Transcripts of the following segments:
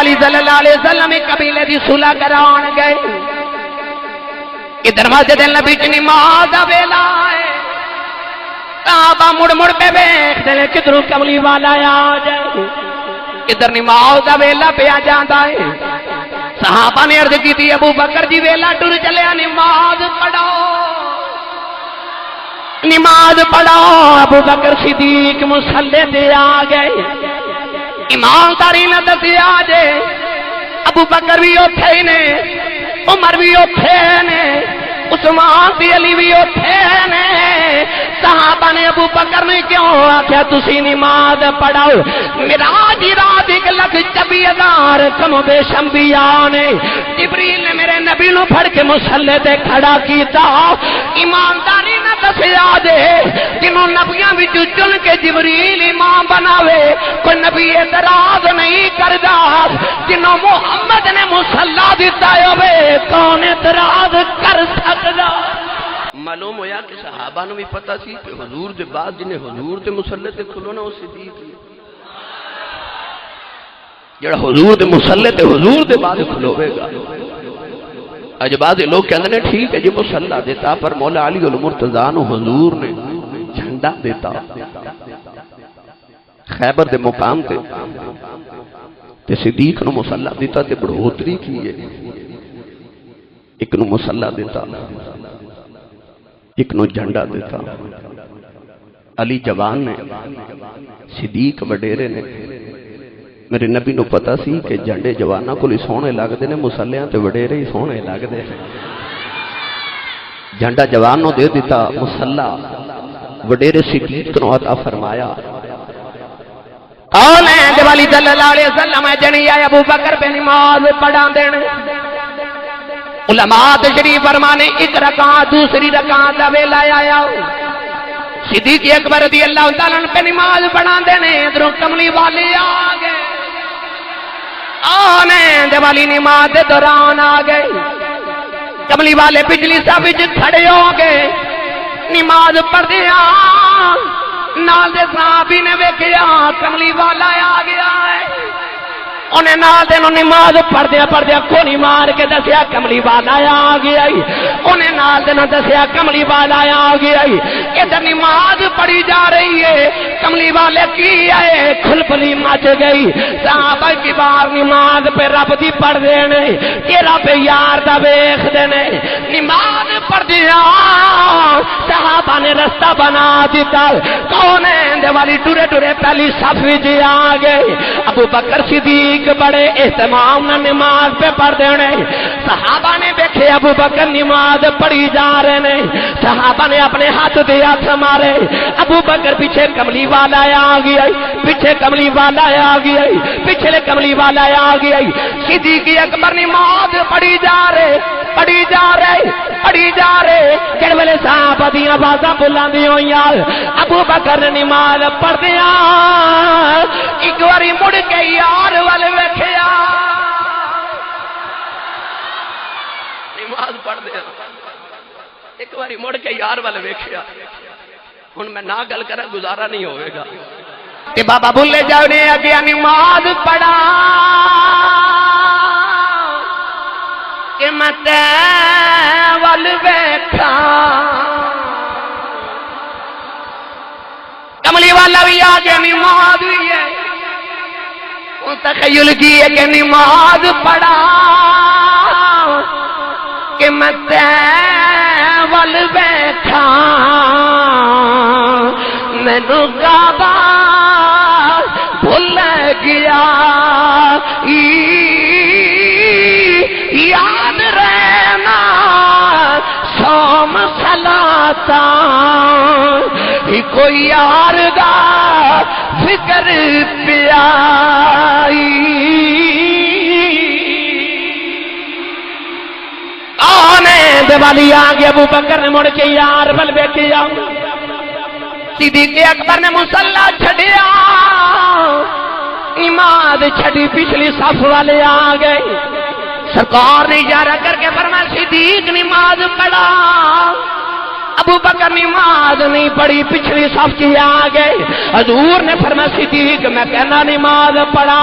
والی صلی اللہ علیہ وسلم قبیلے دی صلح کران گئے. ادھر مسجد نبی چ نماز دا ویلا ہے. صحابہ مڑ مڑ کے ویکھدے نے کدھروں کملی والا آ جائے. ادھر نماز دا ویلا پیا جاندا ہے. صحابہ نے عرض کی تھی ابو بکر جی ویلا ٹر چلیا نماز پڑھو نماز پڑھو. ابو بکر صدیق مصلی تے آ گئے. ایمانداری نہ دسیا جے ابو بکر بھی اوتھے ہی نے عمر بھی اوتھے نے عثمان بھی علی بھی اوتھے نے. صحابہ نے ابو بکر نے کیوں آخیا تسی نماز پڑھاؤ. معراج دی رات 1,24,000 کم و بیش انبیاء نے جبریل نے میرے نبی نو پھڑ کے مصلی تے کھڑا کیتا. ایمانداری نہ دسیا جے جنہوں نبیاں وچ چن کے جبریل امام بناوے کوئی نبی اعتراض نہیں کردا. جنہوں محمد نے مصلی دتا ہوے کون اعتراض کر سکدا. معلوم ہویا کہ صحابہ نو بھی پتہ سی کہ حضور دے بعد جنہیں حضور دے مصلی تے کھلونا وہ صدیق ہی جڑا حضور دے مصلی تے حضور دے بعد کھلوے گا. اج بعض لوگ کہندے نے ٹھیک ہے جی مصلی دیتا پر مولا علی المرتضیٰ نو حضور نے جھنڈا دیتا خیبر دے مقام تے صدیق نو مصلی دیتا تے بڑھوتری کی ہے. ایک نو مصلی دیتا ایک نو جھنڈا دیتا. علی جوان نے صدیق وڈیرے نے. میرے نبی نو پتہ سی کہ جھنڈے جواناں کول ہی سونے لگدے نے مصلیاں تے وڈیرے ہی سونے لگدے. جھنڈا جوان نو دے دیتا مصلی وڈیرے صدیق نو عطا فرمایا. کون ہے جو علی صلی اللہ علیہ وسلم جنی آئے ابو بکر پہ نماز پڑھا دینے. علماء تشریف فرمانے ایک رکعت دوسری رکعت دا ویلا آیا. صدیق اکبر رضی اللہ تعالیٰ پہ نماز پڑھا دینے. ادھروں کملی والے آ گئے آنے دیوالی نماز دے دوران آ گئے. کملی والے پچھلی صف وچ کھڑے ہو گئے نماز پڑھ دیا. نال دے صحابی نے ویکھیا کملی والا آ گیا ہے. انہیں نال دے نو نماز پڑھ دیا کھونی مار کے دسیا کملی والا آ گیا. انہیں نال دے نو دسیا کملی والا آ گیا. ادھر نماز پڑھی جا رہی ہے کملی والے کی آئے کھلبلی مچ گئی. صحابہ کی بار نماز پہ رب دی پڑھ دینے تیرا پہ یار دا ویکھ دینے. نماز پڑھ دیا صحابہ نے رستہ بنا دیتا. کون ہے دیوالی ٹورے ٹورے پہلی صف وچ آ گئے. ابو بکر صدیق بڑے اہتمام نہ نماز پہ پڑھ دینے. صحابہ نے دیکھے ابو بکر نماز پڑھی جا رہے نے. صحابہ نے اپنے ہاتھ دے ہاتھ مارے. ابو بکر پیچھے کملی والا آ گیا پیچھے کملی والا آ گیا پچھلے کملی والا آ گیا. صدیق اکبر نماز پڑھی جا رہے کہڑے ویلے صحابہ دی آوازاں بلندی ہوئیاں. ابو بکر نے نماز پڑھ دیا ایک باری مڑ کے یار والے ویکھیا نماز پڑھ دیا ایک باری مڑ کے یار والے ویکھیا. ہن میں نہ گل کرا گزارا نہیں ہوئے گا کہ بابا بھولے جاؤ نے اگیا نماز پڑھا کہ میں تے ول ویکھا. کملی والا بھی آ گیا نماز بھی ہے. تخیل کی ہے کہ نماز پڑھا کہ میں تے ول بیٹھا مینو کعبہ بھول گیا یاد رہنا سوم سلاتا کوئی یار گا فکر پیائی. آنے دیوالی آگے ابو بکر نے مڑ کے یار بل بیٹھے جاؤں. صدیق اکبر نے مصلی چھڑیا نماز چھڑی پچھلی صف والے آ گئے. سرکار نے اشارہ کر کے فرمایا صدیق نماز پڑھا. ابو بکر نماز نہیں پڑھی پچھلی صف کی آ گئے حضور نے فرمایا صدیق میں کہنا نماز پڑھا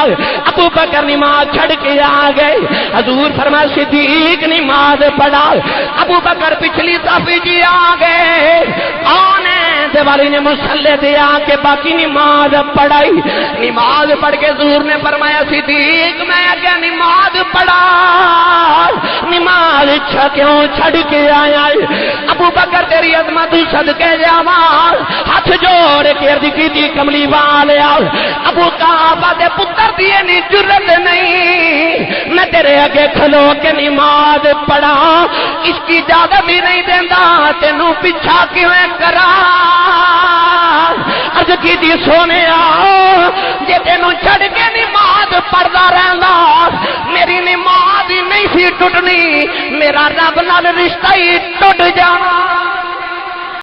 ابو بکر نماز چھڑ کے آ گئے حضور فرمایا صدیق نماز پڑھا ابو بکر پچھلی صف کی آ گئے آنے دیوالی نے مسلح دے آ کے باقی نماز پڑھائی نماز پڑھ کے حضور نے فرمایا صدیق میں کیا نماز پڑھا نماز کیوں چھڑ کے آیا ابو بکر تیری عظمت صدقے جاواں ہاتھ جوڑ کے عرض کی کملی والیا ابو کعبہ دے پتر دی نہیں جرت نہیں میں تیرے اگے کھلو کے نماز پڑھا اس کی اجازت بھی نہیں دیندا تینوں پیچھا کیوں کرا عرض کی سونے جے تینوں چھڑ کے نماز پڑھدا رہندا میری نماز ہی نہیں سی ٹوٹنی میرا رب نال رشتہ ہی ٹوٹ جانا